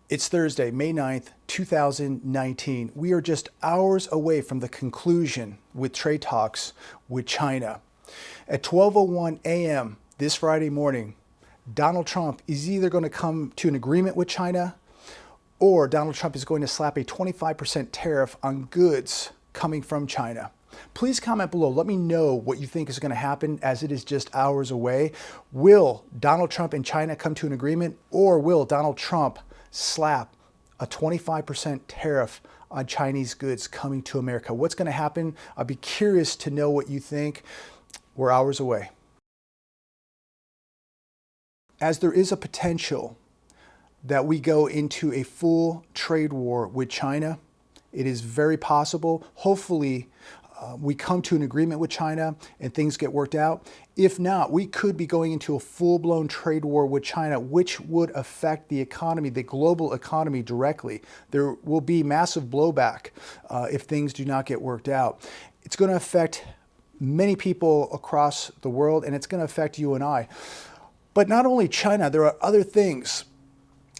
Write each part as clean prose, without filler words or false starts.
It's Thursday, May 9th, 2019. We are just hours away from the conclusion with trade talks with China. At 12:01 a.m. this Friday morning, Donald Trump is either going to come to an agreement with China or Donald Trump is going to slap a 25% tariff on goods coming from China. Please comment below. Let me know what you think is going to happen as it is just hours away. Will Donald Trump and China come to an agreement, or will Donald Trump slap a 25% tariff on Chinese goods coming to America? What's going to happen? I'd be curious to know what you think. We're hours away. As there is a potential that we go into a full trade war with China, it is very possible. Hopefully, we come to an agreement with China and things get worked out. If not, we could be going into a full-blown trade war with China, which would affect the economy, the global economy directly. There will be massive blowback if things do not get worked out. It's going to affect many people across the world, and it's going to affect you and I. But not only China, there are other things.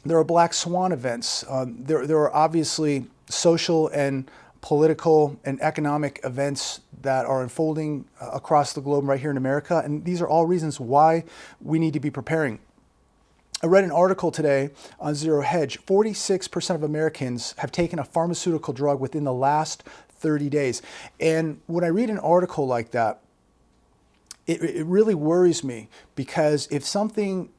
There are black swan events. There are obviously social and political and economic events that are unfolding across the globe right here in America. And these are all reasons why we need to be preparing. I read an article today on Zero Hedge. 46% of Americans have taken a pharmaceutical drug within the last 30 days. And when I read an article like that, it really worries me, because if something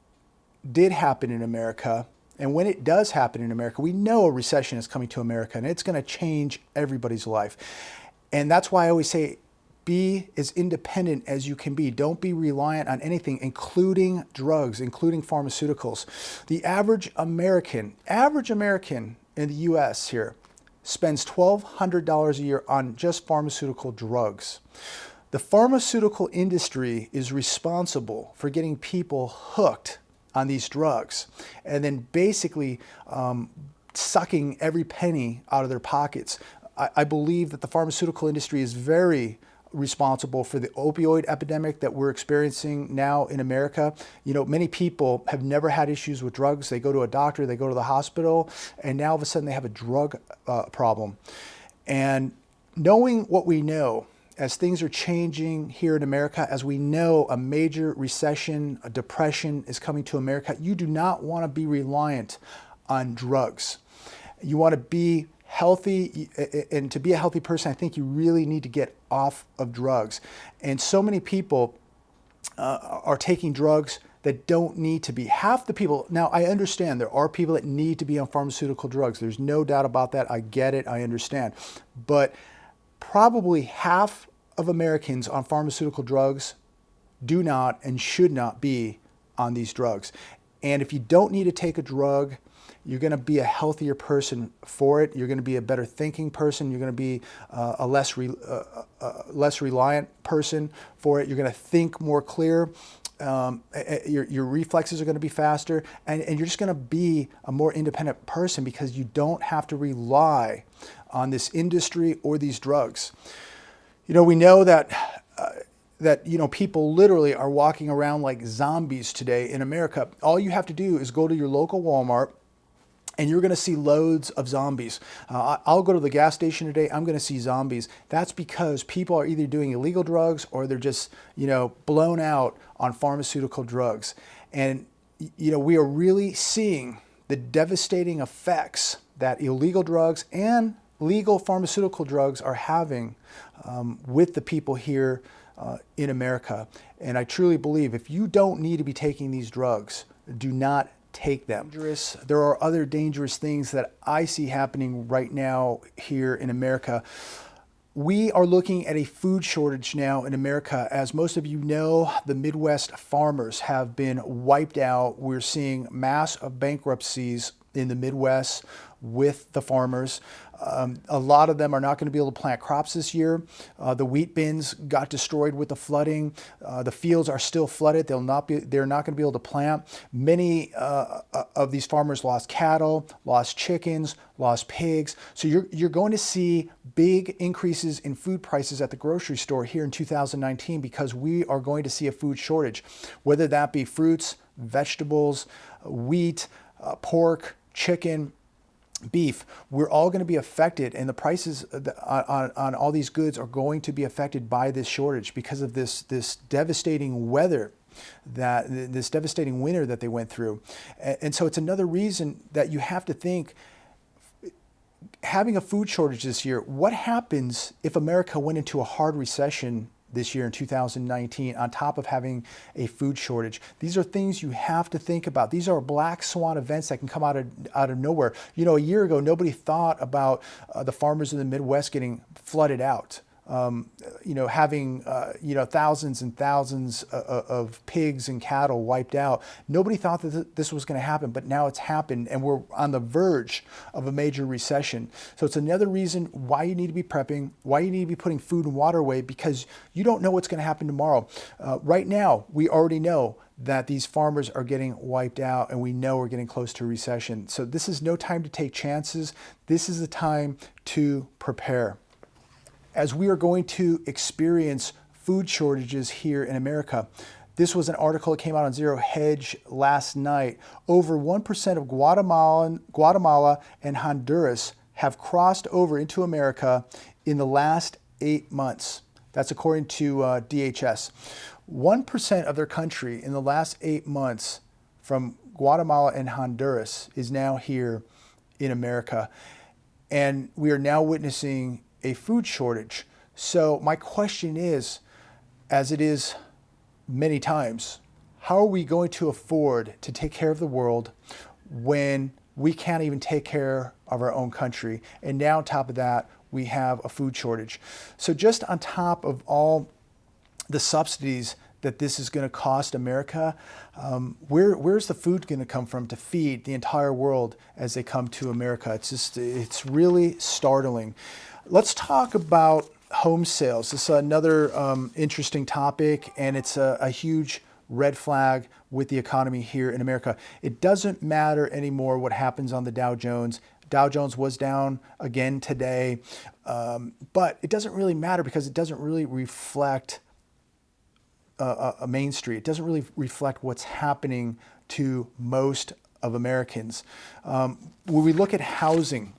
did happen in America, and when it does happen in America, we know a recession is coming to America, and it's going to change everybody's life. And that's why I always say, be as independent as you can be. Don't be reliant on anything, including drugs, including pharmaceuticals. The average American in the US here spends $1,200 a year on just pharmaceutical drugs. The pharmaceutical industry is responsible for getting people hooked on these drugs, and then basically sucking every penny out of their pockets. I believe that the pharmaceutical industry is very responsible for the opioid epidemic that we're experiencing now in America. You know, many people have never had issues with drugs. They go to a doctor, they go to the hospital, and now all of a sudden they have a drug problem. And knowing what we know, as things are changing here in America, as we know a major recession, a depression is coming to America, you do not want to be reliant on drugs. You want to be healthy, and to be a healthy person, I think you really need to get off of drugs. And so many people are taking drugs that don't need to be. Half the people, now I understand there are people that need to be on pharmaceutical drugs. There's no doubt about that. I get it, I understand. But probably half of Americans on pharmaceutical drugs do not and should not be on these drugs. And if you don't need to take a drug, you're going to be a healthier person for it. You're going to be a better thinking person. You're going to be a less reliant person for it. You're going to think more clear. Your reflexes are going to be faster, and you're just going to be a more independent person because you don't have to rely on this industry or these drugs. You know, we know that people literally are walking around like zombies today in America. All you have to do is go to your local Walmart, and you're going to see loads of zombies. I'll go to the gas station today, I'm going to see zombies. That's because people are either doing illegal drugs or they're just, blown out on pharmaceutical drugs. And, we are really seeing the devastating effects that illegal drugs and legal pharmaceutical drugs are having with the people here in America. And I truly believe if you don't need to be taking these drugs, do not take them. There are other dangerous things that I see happening right now here in America. We are looking at a food shortage now in America. As most of you know, the Midwest farmers have been wiped out. We're seeing mass bankruptcies in the Midwest with the farmers. A lot of them are not going to be able to plant crops this year. The wheat bins got destroyed with the flooding. The fields are still flooded. They're not going to be able to plant. Many of these farmers lost cattle, lost chickens, lost pigs. So you're going to see big increases in food prices at the grocery store here in 2019 because we are going to see a food shortage, whether that be fruits, vegetables, wheat, pork, chicken, beef, we're all going to be affected, and the prices on all these goods are going to be affected by this shortage because of this devastating weather, this devastating winter that they went through. And so it's another reason that you have to think, having a food shortage this year, what happens if America went into a hard recession this year in 2019 on top of having a food shortage? These are things you have to think about. These are black swan events that can come out of nowhere. You know, a year ago, nobody thought about the farmers in the Midwest getting flooded out. You know, having, you know, thousands and thousands of pigs and cattle wiped out. Nobody thought that this was going to happen, but now it's happened, and we're on the verge of a major recession. So it's another reason why you need to be prepping, why you need to be putting food and water away, because you don't know what's going to happen tomorrow. Right now, we already know that these farmers are getting wiped out, and we know we're getting close to a recession. So this is no time to take chances. This is the time to prepare. As we are going to experience food shortages here in America. This was an article that came out on Zero Hedge last night. Over 1% of Guatemala and Honduras have crossed over into America in the last 8 months. That's according to DHS. 1% of their country in the last 8 months from Guatemala and Honduras is now here in America. And we are now witnessing a food shortage. So my question is, as it is many times, how are we going to afford to take care of the world when we can't even take care of our own country? And now on top of that, we have a food shortage. So just on top of all the subsidies that this is going to cost America, where's the food going to come from to feed the entire world as they come to America? It's really startling. Let's talk about home sales. This is another interesting topic, and it's a huge red flag with the economy here in America. It doesn't matter anymore what happens on the Dow Jones. Dow Jones was down again today, but it doesn't really matter because it doesn't really reflect a Main Street. It doesn't really reflect what's happening to most of Americans. When we look at housing,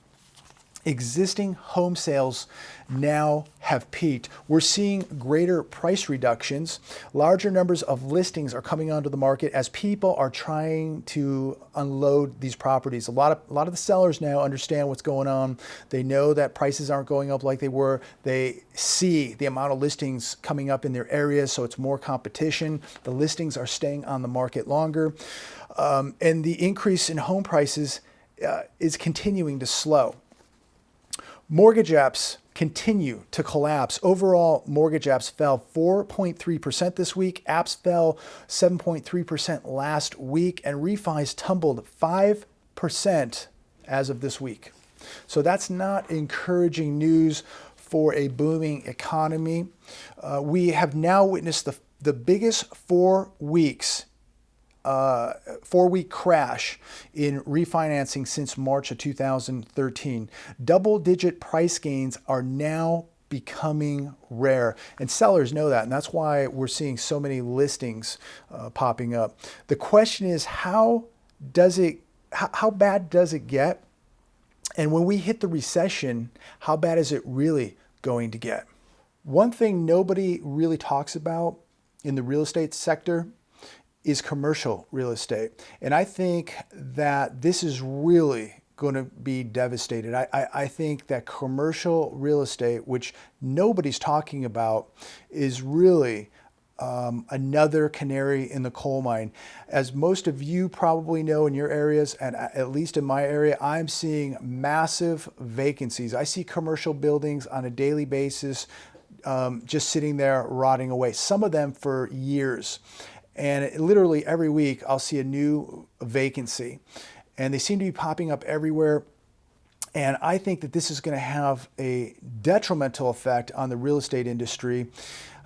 existing home sales now have peaked. We're seeing greater price reductions. Larger numbers of listings are coming onto the market as people are trying to unload these properties. A lot of the sellers now understand what's going on. They know that prices aren't going up like they were. They see the amount of listings coming up in their areas, so it's more competition. The listings are staying on the market longer. And the increase in home prices is continuing to slow. Mortgage apps continue to collapse. Overall, mortgage apps fell 4.3% this week. Apps fell 7.3% last week, and refis tumbled 5% as of this week. So that's not encouraging news for a booming economy. We have now witnessed the biggest 4 weeks 4-week crash in refinancing since March of 2013. Double-digit price gains are now becoming rare, and sellers know that, and that's why we're seeing so many listings popping up. The question is, how bad does it get? And when we hit the recession, how bad is it really going to get? One thing nobody really talks about in the real estate sector is commercial real estate. And I think that this is really going to be devastated. I think that commercial real estate, which nobody's talking about, is really another canary in the coal mine. As most of you probably know in your areas, and at least in my area, I'm seeing massive vacancies. I see commercial buildings on a daily basis just sitting there rotting away, some of them for years. And literally every week I'll see a new vacancy, and they seem to be popping up everywhere. And I think that this is going to have a detrimental effect on the real estate industry.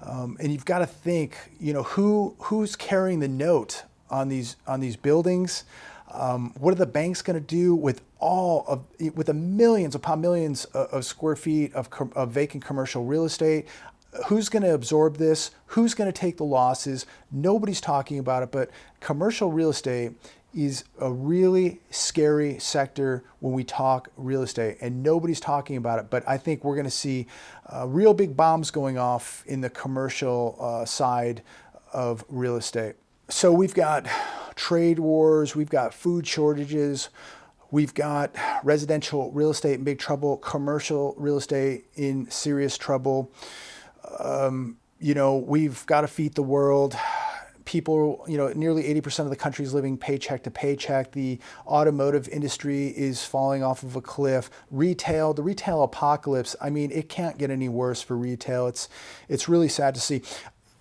And you've got to think, you know, who's carrying the note on these buildings? What are the banks going to do with the millions upon millions of square feet of vacant commercial real estate? Who's going to absorb this? Who's going to take the losses? Nobody's talking about it, but commercial real estate is a really scary sector when we talk real estate, and nobody's talking about it. But I think we're going to see real big bombs going off in the commercial side of real estate. So we've got trade wars, we've got food shortages, we've got residential real estate in big trouble, commercial real estate in serious trouble. We've got to feed the world. People, nearly 80% of the country is living paycheck to paycheck. The automotive industry is falling off of a cliff. The retail apocalypse, it can't get any worse for retail. It's really sad to see.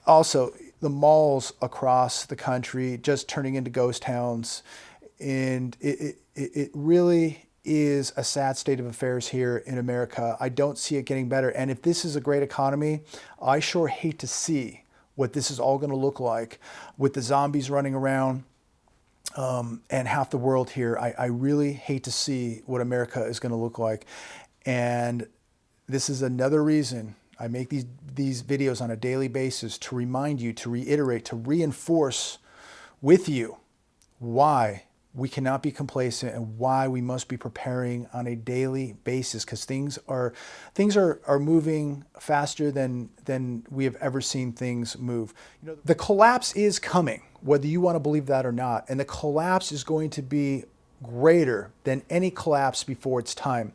Also, the malls across the country just turning into ghost towns. And it really is a sad state of affairs here in America. I don't see it getting better. And if this is a great economy, I sure hate to see what this is all going to look like with the zombies running around and half the world here. I really hate to see what America is going to look like. And this is another reason I make these videos on a daily basis, to remind you, to reiterate, to reinforce with you why we cannot be complacent and why we must be preparing on a daily basis, because things are moving faster than we have ever seen things move. The collapse is coming, whether you want to believe that or not, and the collapse is going to be greater than any collapse before its time.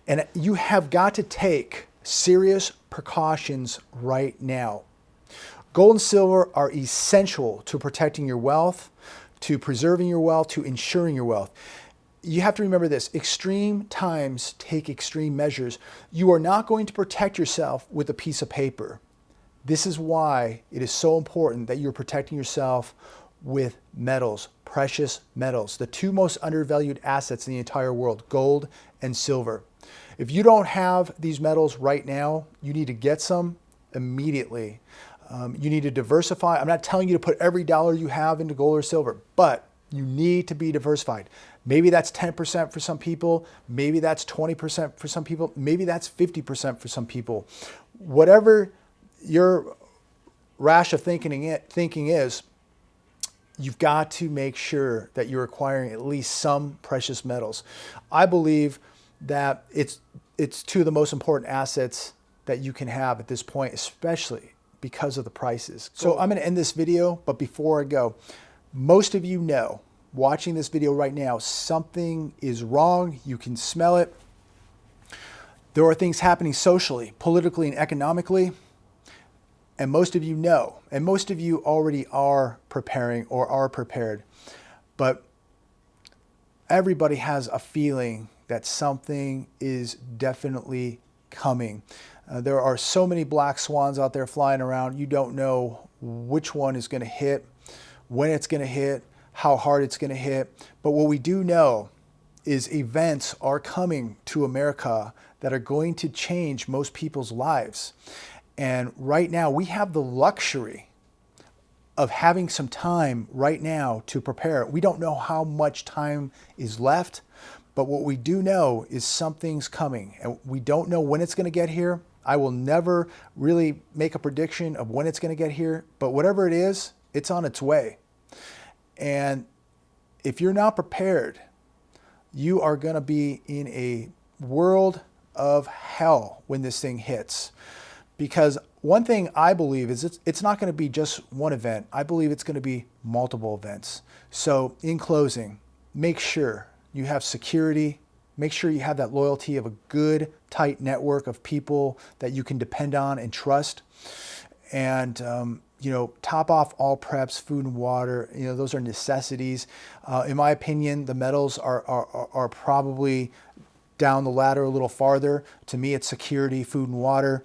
And you have got to take serious precautions right now. Gold and silver are essential to protecting your wealth, to preserving your wealth, to ensuring your wealth. You have to remember this: extreme times take extreme measures. You are not going to protect yourself with a piece of paper. This is why it is so important that you're protecting yourself with metals, precious metals, the two most undervalued assets in the entire world, gold and silver. If you don't have these metals right now, you need to get some immediately. You need to diversify. I'm not telling you to put every dollar you have into gold or silver, but you need to be diversified. Maybe that's 10% for some people. Maybe that's 20% for some people. Maybe that's 50% for some people. Whatever your rash of thinking is, you've got to make sure that you're acquiring at least some precious metals. I believe that it's two of the most important assets that you can have at this point, especially because of the prices. So I'm going to end this video, but before I go, most of you know, watching this video right now, something is wrong. You can smell it. There are things happening socially, politically, and economically. And most of you know, and most of you already are preparing or are prepared. But everybody has a feeling that something is definitely coming. There are so many black swans out there flying around. You don't know which one is going to hit, when it's going to hit, how hard it's going to hit. But what we do know is events are coming to America that are going to change most people's lives. And right now we have the luxury of having some time right now to prepare. We don't know how much time is left, but what we do know is something's coming, and we don't know when it's going to get here. I will never really make a prediction of when it's going to get here, but whatever it is, it's on its way. And if you're not prepared, you are going to be in a world of hell when this thing hits. Because one thing I believe is it's not going to be just one event. I believe it's going to be multiple events. So in closing, make sure you have security. Make sure you have that loyalty of a good, tight network of people that you can depend on and trust. And, top off all preps, food and water. Those are necessities. In my opinion, the metals are probably down the ladder a little farther. To me, it's security, food and water.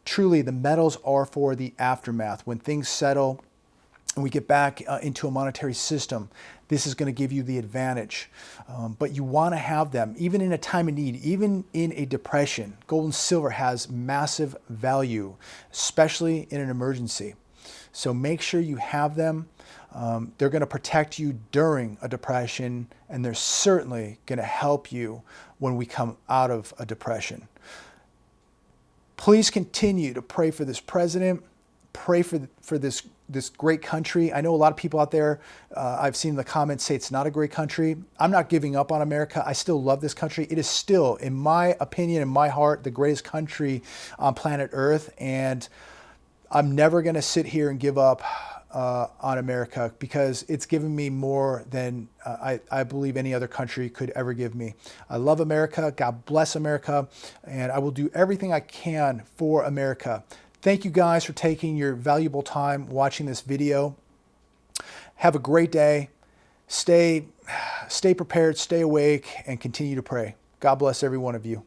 Truly, the metals are for the aftermath. When things settle and we get back into a monetary system, this is going to give you the advantage. But you want to have them, even in a time of need, even in a depression. Gold and silver has massive value, especially in an emergency. So make sure you have them. They're going to protect you during a depression, and they're certainly going to help you when we come out of a depression. Please continue to pray for this president. pray for this great country. I know a lot of people out there, I've seen the comments say it's not a great country. I'm not giving up on America. I still love this country. It is still, in my opinion, in my heart, the greatest country on planet Earth. And I'm never going to sit here and give up on America, because it's given me more than I believe any other country could ever give me. I love America. God bless America. And I will do everything I can for America. Thank you guys for taking your valuable time watching this video. Have a great day. Stay prepared, stay awake, and continue to pray. God bless every one of you.